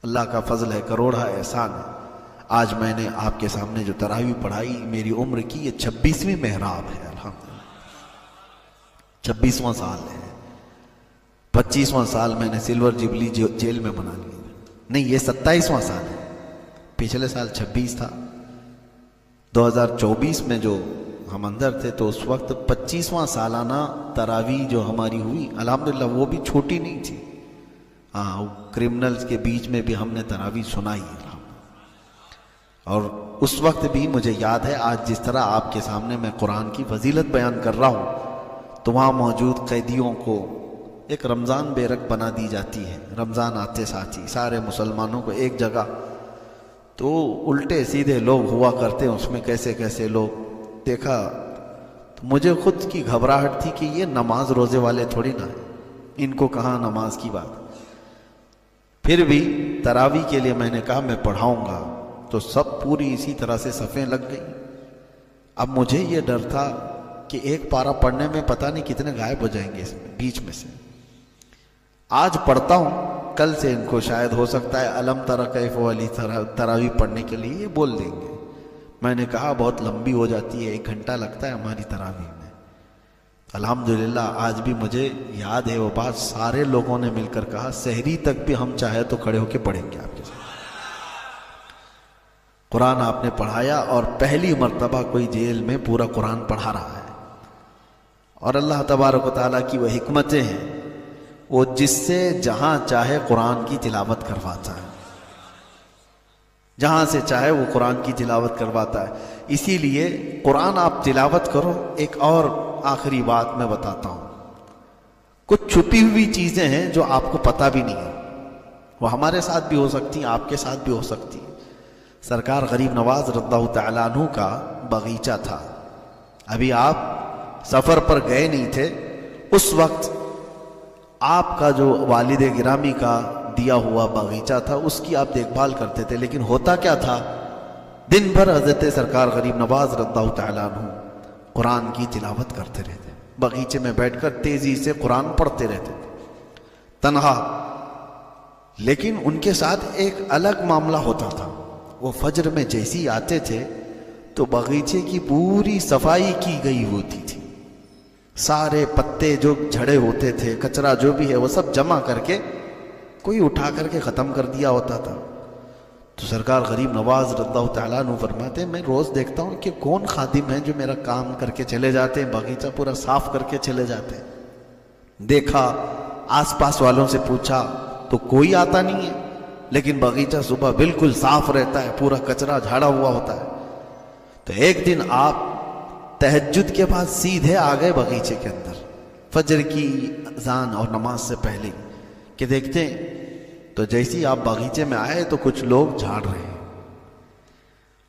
اللہ کا فضل ہے، کروڑا احسان ہے۔ آج میں نے آپ کے سامنے جو تراویح پڑھائی، میری عمر کی یہ 26ویں محراب ہے، الحمدللہ 26واں سال ہے۔ 25واں سال میں نے سلور جبلی جیل میں بنا لی، نہیں یہ 27واں سال ہے، پچھلے سال 26 تھا۔ 2024 میں جو ہم اندر تھے تو اس وقت 25واں سالانہ تراویح جو ہماری ہوئی، الحمدللہ وہ بھی چھوٹی نہیں تھی۔ ہاں، کرمنلز کے بیچ میں بھی ہم نے تراویح سنائی ہے، اور اس وقت بھی مجھے یاد ہے آج جس طرح آپ کے سامنے میں قرآن کی فضیلت بیان کر رہا ہوں تو وہاں موجود قیدیوں کو ایک رمضان بیرک بنا دی جاتی ہے۔ رمضان آتے ساتھ ہی سارے مسلمانوں کو ایک جگہ، تو الٹے سیدھے لوگ ہوا کرتے ہیں اس میں، کیسے کیسے لوگ دیکھا تو مجھے خود کی گھبراہٹ تھی کہ یہ نماز روزے والے تھوڑی نہ ہیں، ان کو کہاں نماز کی بات۔ پھر بھی تراویح کے لیے میں نے کہا میں پڑھاؤں گا، تو سب پوری اسی طرح سے صفیں لگ گئی۔ اب مجھے یہ ڈر تھا کہ ایک پارہ پڑھنے میں پتہ نہیں کتنے غائب ہو جائیں گے اس میں بیچ میں سے۔ آج پڑھتا ہوں، کل سے ان کو شاید ہو سکتا ہے الم تر کیف والی تراویح پڑھنے کے لیے یہ بول دیں گے۔ میں نے کہا بہت لمبی ہو جاتی ہے، 1 گھنٹہ لگتا ہے ہماری تراویح میں۔ الحمدللہ آج بھی مجھے یاد ہے وہ بات، سارے لوگوں نے مل کر کہا سحری تک بھی ہم چاہے تو کھڑے ہو کے پڑھیں گے آپ کے ساتھ۔ قرآن آپ نے پڑھایا، اور پہلی مرتبہ کوئی جیل میں پورا قرآن پڑھا رہا ہے، اور اللہ تبارک و تعالیٰ کی وہ حکمتیں ہیں، وہ جس سے جہاں چاہے قرآن کی تلاوت کرواتا ہے، جہاں سے چاہے وہ قرآن کی تلاوت کرواتا ہے۔ اسی لیے قرآن آپ تلاوت کرو۔ ایک اور آخری بات میں بتاتا ہوں، کچھ چھپی ہوئی چیزیں ہیں جو آپ کو پتہ بھی نہیں ہے، وہ ہمارے ساتھ بھی ہو سکتی ہیں، آپ کے ساتھ بھی ہو سکتی ہیں۔ سرکار غریب نواز رضی اللہ تعالیٰ عنہ کا باغیچہ تھا، ابھی آپ سفر پر گئے نہیں تھے، اس وقت آپ کا جو والد گرامی کا دیا ہوا باغیچہ تھا اس کی آپ دیکھ بھال کرتے تھے، لیکن ہوتا کیا تھا، دن بھر حضرت سرکار غریب نواز رضی اللہ تعالیٰ عنہ قرآن کی تلاوت کرتے رہتے، باغیچے میں بیٹھ کر تیزی سے قرآن پڑھتے رہتے تھے تنہا۔ لیکن ان کے ساتھ ایک الگ معاملہ ہوتا تھا، وہ فجر میں جیسی آتے تھے تو باغیچے کی پوری صفائی کی گئی ہوتی تھی، سارے پتے جو جھڑے ہوتے تھے، کچرا جو بھی ہے وہ سب جمع کر کے کوئی اٹھا کر کے ختم کر دیا ہوتا تھا۔ تو سرکار غریب نواز رضی اللہ تعالیٰ عنہ فرماتے ہیں میں روز دیکھتا ہوں کہ کون خادم ہے جو میرا کام کر کے چلے جاتے ہیں، باغیچہ پورا صاف کر کے چلے جاتے ہیں۔ دیکھا، آس پاس والوں سے پوچھا تو کوئی آتا نہیں ہے، لیکن باغیچہ صبح بالکل صاف رہتا ہے، پورا کچرا جھاڑا ہوا ہوتا ہے۔ تو ایک دن آپ تہجد کے بعد سیدھے آ گئے باغیچے کے اندر، فجر کی اذان اور نماز سے پہلے، کہ دیکھتے ہیں تو جیسی آپ باغیچے میں آئے تو کچھ لوگ جھاڑ رہے ہیں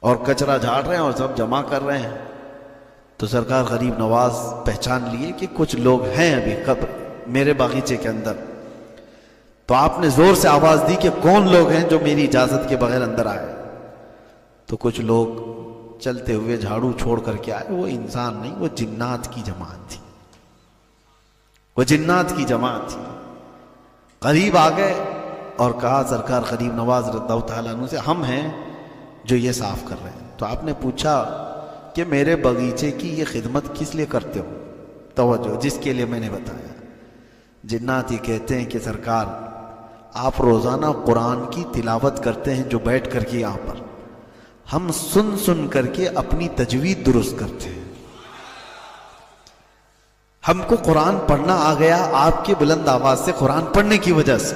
اور کچرا جھاڑ رہے ہیں اور سب جمع کر رہے ہیں۔ تو سرکار غریب نواز پہچان لیے کہ کچھ لوگ ہیں ابھی قبر میرے باغیچے کے اندر۔ تو آپ نے زور سے آواز دی کہ کون لوگ ہیں جو میری اجازت کے بغیر اندر آئے؟ تو کچھ لوگ چلتے ہوئے جھاڑو چھوڑ کر کے آئے، وہ انسان نہیں، وہ جنات کی جماعت تھی، وہ جنات کی جماعت تھی۔ قریب آ گئے اور کہا سرکار غریب نواز رضی اللہ تعالیٰ عنہ سے ہم ہیں جو یہ صاف کر رہے ہیں۔ تو آپ نے پوچھا کہ میرے باغیچے کی یہ خدمت کس لیے کرتے ہو؟ توجہ، جس کے لیے میں نے بتایا۔ جنات یہ کہتے ہیں کہ سرکار آپ روزانہ قرآن کی تلاوت کرتے ہیں جو بیٹھ کر کے یہاں پر، ہم سن سن کر کے اپنی تجوید درست کرتے ہیں، ہم کو قرآن پڑھنا آ گیا آپ کی بلند آواز سے قرآن پڑھنے کی وجہ سے،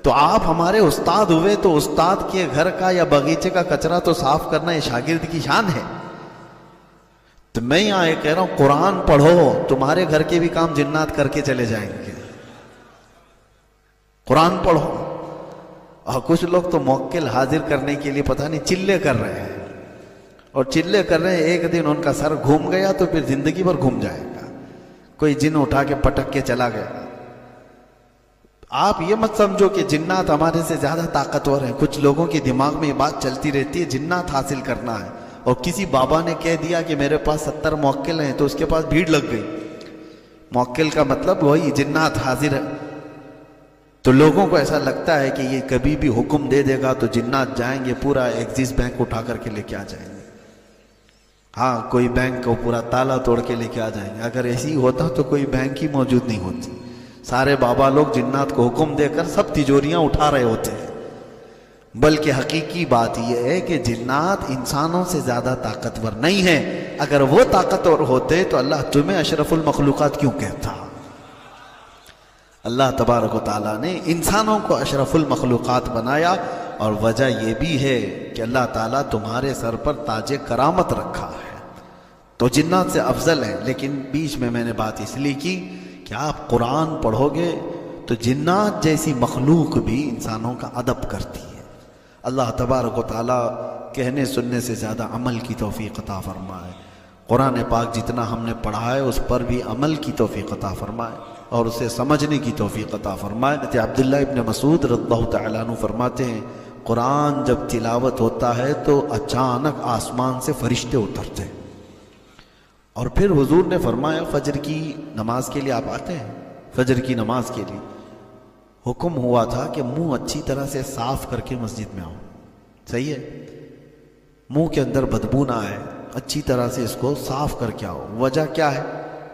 تو آپ ہمارے استاد ہوئے تو استاد کے گھر کا یا باغیچے کا کچرا تو صاف کرنا یہ شاگرد کی شان ہے۔ تو میں یہاں یہ کہہ رہا ہوں قرآن پڑھو، تمہارے گھر کے بھی کام جنات کر کے چلے جائیں گے۔ قرآن پڑھو۔ اور کچھ لوگ تو موکل حاضر کرنے کے لیے پتہ نہیں چلے کر رہے ہیں، اور چلے کر رہے ہیں، ایک دن ان کا سر گھوم گیا تو پھر زندگی بھر گھوم جائے گا، کوئی جن اٹھا کے پٹک کے چلا گیا۔ آپ یہ مت سمجھو کہ جنات ہمارے سے زیادہ طاقتور ہیں، کچھ لوگوں کے دماغ میں یہ بات چلتی رہتی ہے جنات حاصل کرنا ہے، اور کسی بابا نے کہہ دیا کہ میرے پاس 70 موکل ہیں تو اس کے پاس بھیڑ لگ گئی۔ موکل کا مطلب وہی جنات حاضر ہے۔ تو لوگوں کو ایسا لگتا ہے کہ یہ کبھی بھی حکم دے دے گا تو جنات جائیں گے پورا ایکسس بینک اٹھا کر کے لے کے آ جائیں گے. ہاں کوئی بینک کو پورا تالا توڑ کے لے کے آ جائیں گے. اگر ایسی ہوتا تو کوئی بینک ہی موجود نہیں ہوتی. سارے بابا لوگ جنات کو حکم دے کر سب تجوریاں اٹھا رہے ہوتے ہیں. بلکہ حقیقی بات یہ ہے کہ جنات انسانوں سے زیادہ طاقتور نہیں ہیں. اگر وہ طاقتور ہوتے تو اللہ تمہیں اشرف المخلوقات کیوں کہتا؟ اللہ تبارک و تعالیٰ نے انسانوں کو اشرف المخلوقات بنایا، اور وجہ یہ بھی ہے کہ اللہ تعالیٰ تمہارے سر پر تاج کرامت رکھا ہے. تو جنات سے افضل ہے. لیکن بیچ میں نے بات اس لیے کی کہ آپ قرآن پڑھو گے تو جنات جیسی مخلوق بھی انسانوں کا ادب کرتی ہے. اللہ تبارک و تعالیٰ کہنے سننے سے زیادہ عمل کی توفیق عطا فرمائے. قرآن پاک جتنا ہم نے پڑھا ہے اس پر بھی عمل کی توفیق عطا فرمائے اور اسے سمجھنے کی توفیق عطا فرمائے. عبداللہ ابن مسعود رضی اللہ تعالیٰ عنہ فرماتے ہیں قرآن جب تلاوت ہوتا ہے تو اچانک آسمان سے فرشتے اترتے ہیں. اور پھر حضور نے فرمایا فجر کی نماز کے لیے آپ آتے ہیں، فجر کی نماز کے لیے حکم ہوا تھا کہ منہ اچھی طرح سے صاف کر کے مسجد میں آؤ. صحیح ہے، منہ کے اندر بدبو نہ آئے، اچھی طرح سے اس کو صاف کر کے آؤ. وجہ کیا ہے؟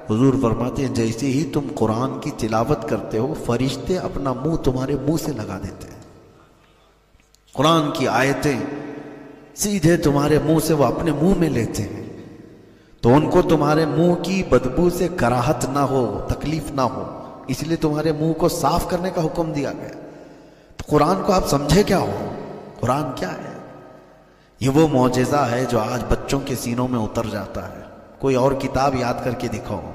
حضور فرماتے ہیں جیسے ہی تم قرآن کی تلاوت کرتے ہو فرشتے اپنا منہ تمہارے منہ سے لگا دیتے ہیں. قرآن کی آیتیں سیدھے تمہارے منہ سے وہ اپنے منہ میں لیتے ہیں، تو ان کو تمہارے منہ کی بدبو سے کراہت نہ ہو، تکلیف نہ ہو، اس لیے تمہارے منہ کو صاف کرنے کا حکم دیا گیا. تو قرآن کو آپ سمجھے کیا ہو؟ قرآن کیا ہے؟ یہ وہ معجزہ ہے جو آج بچوں کے سینوں میں اتر جاتا ہے. کوئی اور کتاب یاد کر کے دکھاؤ.